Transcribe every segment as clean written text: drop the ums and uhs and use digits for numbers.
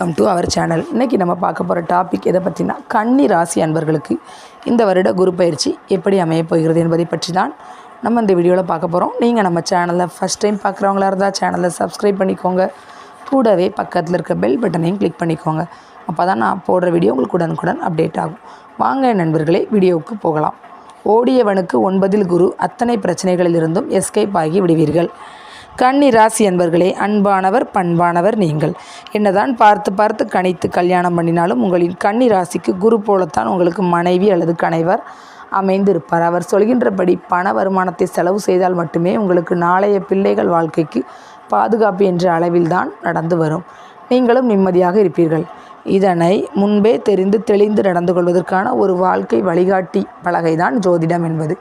Welcome to our channel. இன்றைக்கி நம்ம பார்க்க போகிற டாபிக் எதை பற்றினா கன்னி ராசி அன்பர்களுக்கு இந்த வருட குரு பயிற்சி எப்படி அமையப் போகிறது என்பதை பற்றி தான் நம்ம இந்த வீடியோவில் பார்க்க போகிறோம். நீங்கள் நம்ம சேனலில் ஃபஸ்ட் டைம் பார்க்குறவங்களா இருந்தால் சேனலை சப்ஸ்கிரைப் பண்ணிக்கோங்க. கூடவே பக்கத்தில் இருக்க பெல் பட்டனையும் கிளிக் பண்ணிக்கோங்க. அப்போ தான் நான் போடுற வீடியோ உங்களுக்கு உடனுக்குடன் அப்டேட் ஆகும். வாங்க நண்பர்களே, வீடியோவுக்கு போகலாம். ஓடியவனுக்கு 9 குரு, அத்தனை பிரச்சனைகளிலிருந்தும் எஸ்கேப் ஆகி விடுவீர்கள். கன்னி ராசி அன்பர்களே, அன்பானவர் பண்பானவர் நீங்கள். என்னதான் பார்த்து பார்த்து கணித்து கல்யாணம் பண்ணினாலும் உங்களின் கன்னி ராசிக்கு குரு போலத்தான் உங்களுக்கு மனைவி அல்லது கணவர் அமைந்திருப்பார். அவர் சொல்கின்றபடி பண வருமானத்தை செலவு செய்தால் மட்டுமே உங்களுக்கு நாளைய பிள்ளைகள் வாழ்க்கைக்கு பாதுகாப்பு என்ற அளவில்தான் நடந்து வரும். நீங்களும் நிம்மதியாக இருப்பீர்கள். இதனை முன்பே தெரிந்து தெளிந்து நடந்து கொள்வதற்கான ஒரு வாழ்க்கை வழிகாட்டி பலகைதான் ஜோதிடம் என்பது.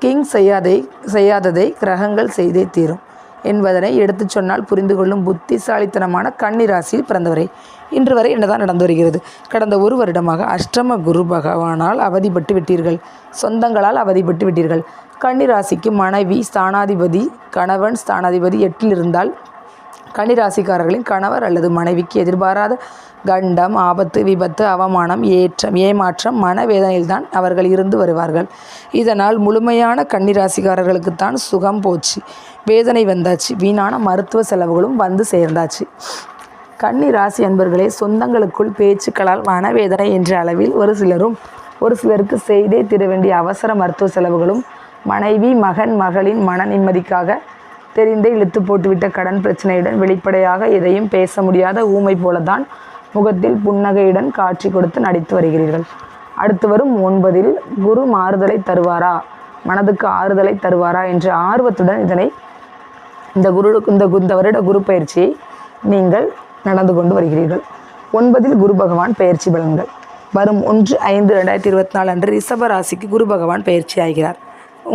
கிங் செய்யாததை கிரகங்கள் செய்தே தீரும் என்பதனை எடுத்து சொன்னால் புரிந்து கொள்ளும் புத்திசாலித்தனமான கன்னி ராசியில் பிறந்தவரை இன்று வரை என்னதான் நடந்து வருகிறது. கடந்த ஒரு வருடமாக அஷ்டம குரு பகவானால் அவதிப்பட்டு விட்டீர்கள். சொந்தங்களால் அவதிப்பட்டு விட்டீர்கள். கன்னி ராசிக்கு மனைவி ஸ்தானாதிபதி, கணவன் ஸ்தானாதிபதி 8 இருந்தால் கன்னிராசிக்காரர்களின் கணவர் அல்லது மனைவிக்கு எதிர்பாராத கண்டம், ஆபத்து, விபத்து, அவமானம், ஏமாற்றம், மனவேதனையில்தான் அவர்கள் இருந்து வருவார்கள். இதனால் முழுமையான கன்னிராசிக்காரர்களுக்குத்தான் சுகம் போச்சு, வேதனை வந்தாச்சு, வீணான மருத்துவ செலவுகளும் வந்து சேர்ந்தாச்சு. கன்னி ராசி அன்பர்களே, சொந்தங்களுக்குள் பேச்சுக்களால் மனவேதனை என்ற அளவில் ஒரு சிலருக்கு செய்தே தீர வேண்டிய அவசர மருத்துவ செலவுகளும், மனைவி மகன் மகளின் மன நிம்மதிக்காக தெரிந்தே இழுத்து போட்டுவிட்ட கடன் பிரச்சனையுடன் வெளிப்படையாக எதையும் பேச முடியாத ஊமை போலதான் முகத்தில் புன்னகையுடன் காட்சி கொடுத்து நடித்து வருகிறீர்கள். அடுத்து வரும் 9 குரு மாறுதலை தருவாரா, மனதுக்கு ஆறுதலை தருவாரா என்ற ஆர்வத்துடன் இந்த வருட குரு பயிற்சியை நீங்கள் நடந்து கொண்டு வருகிறீர்கள். 9 குரு பகவான் பயிற்சி பலன்கள். வரும் 1/5/2024 அன்று ரிஷப ராசிக்கு குரு பகவான் பயிற்சி ஆகிறார்.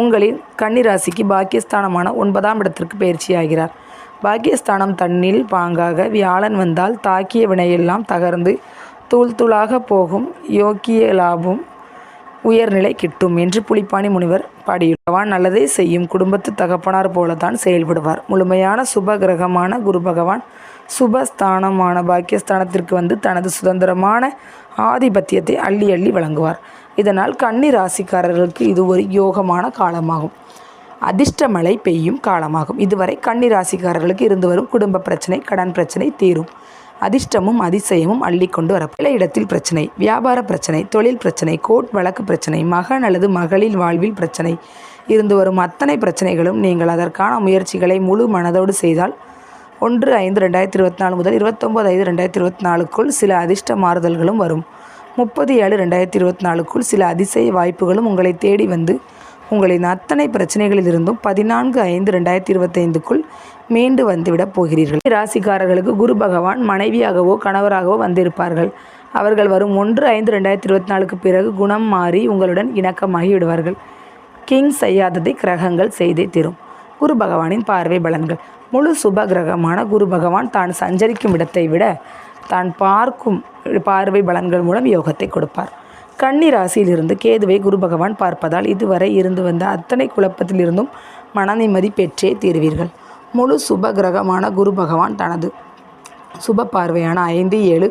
உங்களின் கன்னி ராசிக்கு பாக்கியஸ்தானமான 9ஆம் இடத்திற்கு பயிற்சியாகிறார். பாக்கியஸ்தானம் தன்னில் பாங்காக வியாழன் வந்தால் தாக்கிய வினையெல்லாம் தகர்ந்து தூள் தூளாக போகும், யோக்கிய லாபம் உயர்நிலை கிட்டும் என்று புலிப்பாணி முனிவர் பாடியுள்ளார். நல்லதே செய்யும் குடும்பத்து தகப்பனார் போலத்தான் செயல்படுவார். முழுமையான சுப கிரகமான குரு பகவான் சுபஸ்தானமான பாக்கியஸ்தானத்திற்கு வந்து தனது சுதந்திரமான ஆதிபத்தியத்தை அள்ளி அள்ளி வழங்குவார். இதனால் கன்னி ராசிக்காரர்களுக்கு இது ஒரு யோகமான காலமாகும். அதிர்ஷ்ட மழை பெய்யும் காலமாகும். இதுவரை கன்னி ராசிக்காரர்களுக்கு இருந்து வரும் குடும்ப பிரச்சனை, கடன் பிரச்சனை தீரும். அதிர்ஷ்டமும் அதிசயமும் அள்ளி கொண்டு வர இடத்தில் பிரச்சனை, வியாபார பிரச்சனை, தொழில் பிரச்சனை, கோர்ட் வழக்கு பிரச்சனை, மகன் அல்லது மகளின் வாழ்வில் பிரச்சனை இருந்து வரும் அத்தனை பிரச்சனைகளும் நீங்கள் அதற்கான முயற்சிகளை முழு மனதோடு செய்தால் 1/5/2024 முதல் 29/5/2024க்குள் சில அதிர்ஷ்ட மாறுதல்களும் வரும். 30/7/2024க்குள் சில அதிசய வாய்ப்புகளும் உங்களை தேடி வந்து உங்களின் அத்தனை பிரச்சனைகளிலிருந்தும் 14/5/2025க்குள் மீண்டு வந்துவிடப் போகிறீர்கள். ராசிக்காரர்களுக்கு குரு பகவான் மனைவியாகவோ கணவராகவோ வந்திருப்பார்கள். அவர்கள் வரும் 1/5/2024க்கு பிறகு குணம் மாறி உங்களுடன் இணக்கமாகி விடுவார்கள். கிங் செய்யாததை கிரகங்கள் செய்தே தீரும். குரு பகவானின் பார்வை பலன்கள். முழு சுப கிரகமான குரு பகவான் தான் சஞ்சரிக்கும் இடத்தை விட தான் பார்க்கும் பார்வை பலன்கள் மூலம் யோகத்தை கொடுப்பார். கன்னி ராசியிலிருந்து கேதுவை குரு பகவான் பார்ப்பதால் இதுவரை இருந்து வந்த அத்தனை குழப்பத்திலிருந்தும் மன நிம்மதி பெற்றே தீர்வீர்கள். முழு சுப கிரகமான குரு பகவான் தனது சுப பார்வையான 5, 7,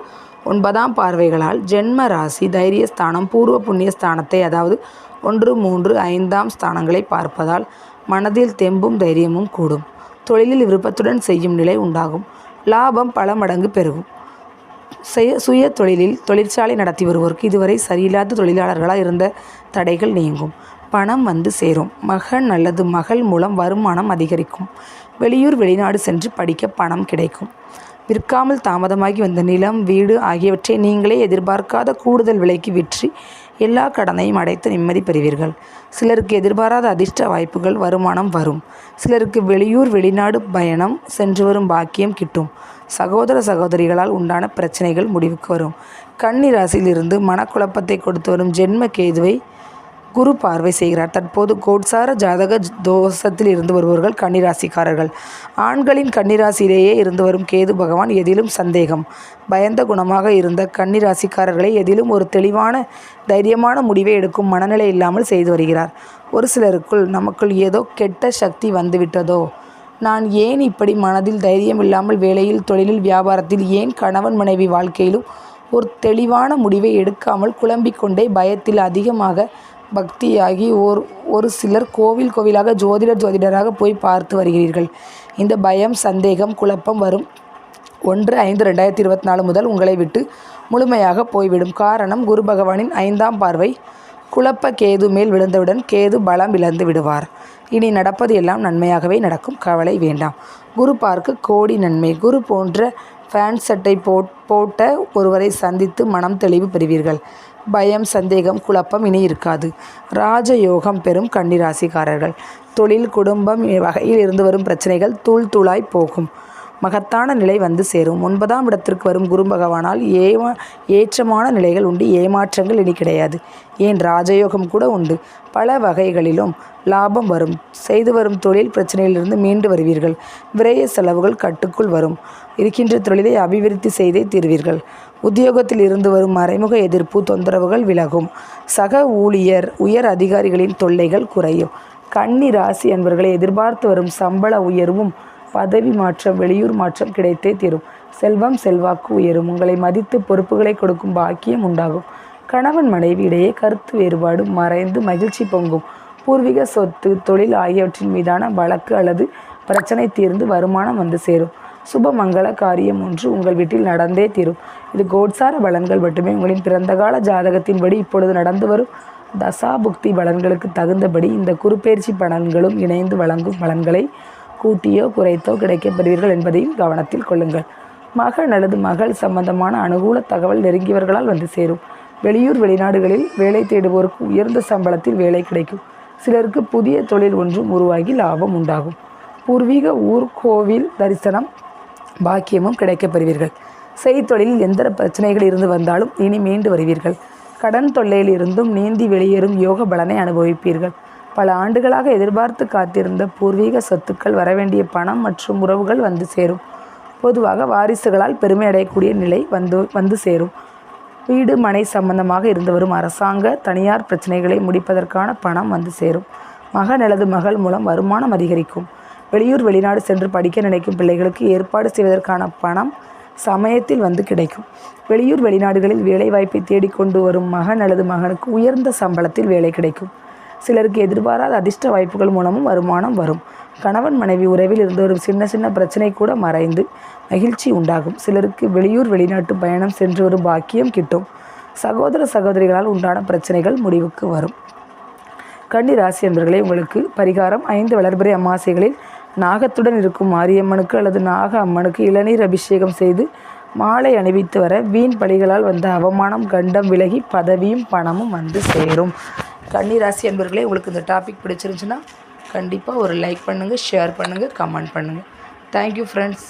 9ஆம் பார்வைகளால் ஜென்ம ராசி, தைரியஸ்தானம், பூர்வ புண்ணிய ஸ்தானத்தை அதாவது 1, 3, 5ஆம் ஸ்தானங்களை பார்ப்பதால் மனதில் தெம்பும் தைரியமும் கூடும். தொழிலில் விருப்பத்துடன் செய்யும் நிலை உண்டாகும். லாபம் பல மடங்கு பெருகும். சுய தொழிலில் தொழிற்சாலை நடத்தி வருவோருக்கு இதுவரை சரியில்லாத தொழிலாளர்களாக இருந்த தடைகள் நீங்கும். பணம் வந்து சேரும். மகன் அல்லது மகள் மூலம் வருமானம் அதிகரிக்கும். வெளியூர் வெளிநாடு சென்று படிக்க பணம் கிடைக்கும். விற்காமல் தாமதமாகி வந்த நிலம், வீடு ஆகியவற்றை நீங்களே எதிர்பார்க்காத கூடுதல் விலைக்கு விற்று எல்லா கடனையும் அடைத்து நிம்மதி பெறுவீர்கள். சிலருக்கு எதிர்பாராத அதிர்ஷ்ட வாய்ப்புகள், வருமானம் வரும். சிலருக்கு வெளியூர் வெளிநாடு பயணம் சென்று வரும் பாக்கியம் கிட்டும். சகோதர சகோதரிகளால் உண்டான பிரச்சனைகள் முடிவுக்கு வரும். கன்னி ராசியிலிருந்து மனக்குழப்பத்தை கொடுத்து வரும் ஜென்ம கேதுவை குரு பார்வை செய்கிறார். தற்போது கோட்சார ஜாதக தோஷத்தில் இருந்து வருபவர்கள் கன்னிராசிக்காரர்கள். ஆண்களின் கன்னிராசியிலேயே இருந்து வரும் கேது பகவான் எதிலும் சந்தேகம், பயந்த குணமாக இருந்த கன்னிராசிக்காரர்களை எதிலும் ஒரு தெளிவான தைரியமான முடிவை எடுக்கும் மனநிலை இல்லாமல் செய்து வருகிறார். ஒரு சிலருக்குள் நமக்குள் ஏதோ கெட்ட சக்தி வந்துவிட்டதோ, நான் ஏன் இப்படி மனதில் தைரியம் இல்லாமல் வேலையில், தொழிலில், வியாபாரத்தில், ஏன் கணவன் மனைவி வாழ்க்கையிலும் ஒரு தெளிவான முடிவை எடுக்காமல் குழம்பிக் கொண்டே பயத்தில் அதிகமாக பக்தியாகி ஒரு சிலர் கோவிலாக ஜோதிடராக போய் பார்த்து வருகிறீர்கள். இந்த பயம், சந்தேகம், குழப்பம் வரும் 1/5/2024 முதல் உங்களை விட்டு முழுமையாக போய்விடும். காரணம், குரு பகவானின் 5ஆம் பார்வை குழப்ப கேது மேல் விழுந்தவுடன் கேது பலம் இழந்து விடுவார். இனி நடப்பது எல்லாம் நன்மையாகவே நடக்கும், கவலை வேண்டாம். குரு பார்க்க கோடி நன்மை. குரு போன்ற பேண்ட் சட்டை போட்ட ஒருவரை சந்தித்து மனம் தெளிவு பெறுவீர்கள். பயம், சந்தேகம், குழப்பம் இனி இருக்காது. ராஜயோகம் பெறும் கன்னிராசிக்காரர்கள். தொழில், குடும்பம் வகையில் இருந்து வரும் பிரச்சனைகள் தூளாய் போகும். மகத்தான நிலை வந்து சேரும். 9ஆம் இடத்திற்கு வரும் குரு பகவானால் ஏற்றமான நிலைகள் உண்டு. ஏமாற்றங்கள் இனி கிடையாது. ஏன் ராஜயோகம் கூட உண்டு. பல வகைகளிலும் லாபம் வரும். செய்து வரும் தொழில் பிரச்சனையிலிருந்து மீண்டு வருவீர்கள். விரய செலவுகள் கட்டுக்குள் வரும். இருக்கின்ற தொழிலை அபிவிருத்தி செய்தே தீர்வீர்கள். உத்தியோகத்தில் இருந்து வரும் மறைமுக எதிர்ப்பு, தொந்தரவுகள் விலகும். சக ஊழியர், உயர் அதிகாரிகளின் தொல்லைகள் குறையும். கன்னி ராசி அன்பர்களை எதிர்பார்த்து வரும் சம்பள உயர்வும், பதவி மாற்றம், வெளியூர் மாற்றம் கிடைத்தே தீரும். செல்வம், செல்வாக்கு உயரும். உங்களை மதித்து பொறுப்புகளை கொடுக்கும் பாக்கியம் உண்டாகும். கணவன் மனைவி இடையே கருத்து வேறுபாடு மறைந்து மகிழ்ச்சி பொங்கும். பூர்வீக சொத்து, தொழில் ஆகியவற்றின் மீதான வழக்கு அல்லது பிரச்சனை தீர்ந்து வருமானம் வந்து சேரும். சுப மங்கள காரியம் ஒன்று உங்கள் வீட்டில் நடந்தே தீரும். இது கோட்சார பலன்கள் மட்டுமே. உங்களின் பிறந்தகால ஜாதகத்தின்படி இப்பொழுது நடந்து வரும் தசாபுக்தி பலன்களுக்கு தகுந்தபடி இந்த குருப்பெயர்ச்சி பலன்களும் இணைந்து வழங்கும் பலன்களை கூட்டியோ குறைத்தோ கிடைக்கப்பெறுவீர்கள் என்பதையும் கவனத்தில் கொள்ளுங்கள். மகன் அல்லது மகள் சம்பந்தமான அனுகூல தகவல் நெருங்கியவர்களால் வந்து சேரும். வெளியூர், வெளிநாடுகளில் வேலை தேடுவோருக்கு உயர்ந்த சம்பளத்தில் வேலை கிடைக்கும். சிலருக்கு புதிய தொழில் ஒன்றும் உருவாகி லாபம் உண்டாகும். பூர்வீக ஊர், கோவில் தரிசனம் பாக்கியமும் கிடைக்கப்பெறுவீர்கள். செய்தொழிலில் எந்த பிரச்சனைகள் இருந்து வந்தாலும் இனி மீண்டு வருவீர்கள். கடன் தொல்லையில் இருந்தும் நீந்தி வெளியேறும் யோக பலனை அனுபவிப்பீர்கள். பல ஆண்டுகளாக எதிர்பார்த்து காத்திருந்த பூர்வீக சொத்துக்கள், வரவேண்டிய பணம் மற்றும் உறவுகள் வந்து சேரும். பொதுவாக வாரிசுகளால் பெருமை அடையக்கூடிய நிலை வந்து சேரும். வீடு, மனை சம்பந்தமாக இருந்து வரும் அரசாங்க, தனியார் பிரச்சனைகளை முடிப்பதற்கான பணம் வந்து சேரும். மகன் அல்லது மகள் மூலம் வருமானம் அதிகரிக்கும். வெளியூர், வெளிநாடு சென்று படிக்க நினைக்கும் பிள்ளைகளுக்கு ஏற்பாடு செய்வதற்கான பணம் சமயத்தில் வந்து கிடைக்கும். வெளியூர், வெளிநாடுகளில் வேலை வாய்ப்பை தேடிக்கொண்டு வரும் மகன் அல்லது மகனுக்கு உயர்ந்த சம்பளத்தில் வேலை கிடைக்கும். சிலருக்கு எதிர்பாராத அதிர்ஷ்ட வாய்ப்புகள் மூலமும் வருமானம் வரும். கணவன் மனைவி உறவில் இருந்து வரும் சின்ன பிரச்சனை கூட மறைந்து மகிழ்ச்சி உண்டாகும். சிலருக்கு வெளியூர், வெளிநாட்டு பயணம் சென்று வரும் பாக்கியம் கிட்டும். சகோதர சகோதரிகளால் உண்டான பிரச்சனைகள் முடிவுக்கு வரும். கன்னி ராசி என்பவர்களே, உங்களுக்கு பரிகாரம் 5 வளர்பிறை அமாவாசைகளில் நாகத்துடன் இருக்கும் மாரியம்மனுக்கு அல்லது நாக அம்மனுக்கு இளநீர் அபிஷேகம் செய்து மாலை அணிவித்து வர வீண் பழிகளால் வந்த அவமானம், கண்டம் விலகி பதவியும் பணமும் வந்து சேரும். கன்னி ராசி என்பவர்களே, உங்களுக்கு இந்த டாபிக் பிடிச்சிருந்துச்சுன்னா கண்டிப்பாக ஒரு லைக் பண்ணுங்கள், ஷேர் பண்ணுங்கள், கமெண்ட் பண்ணுங்கள். Thank you friends.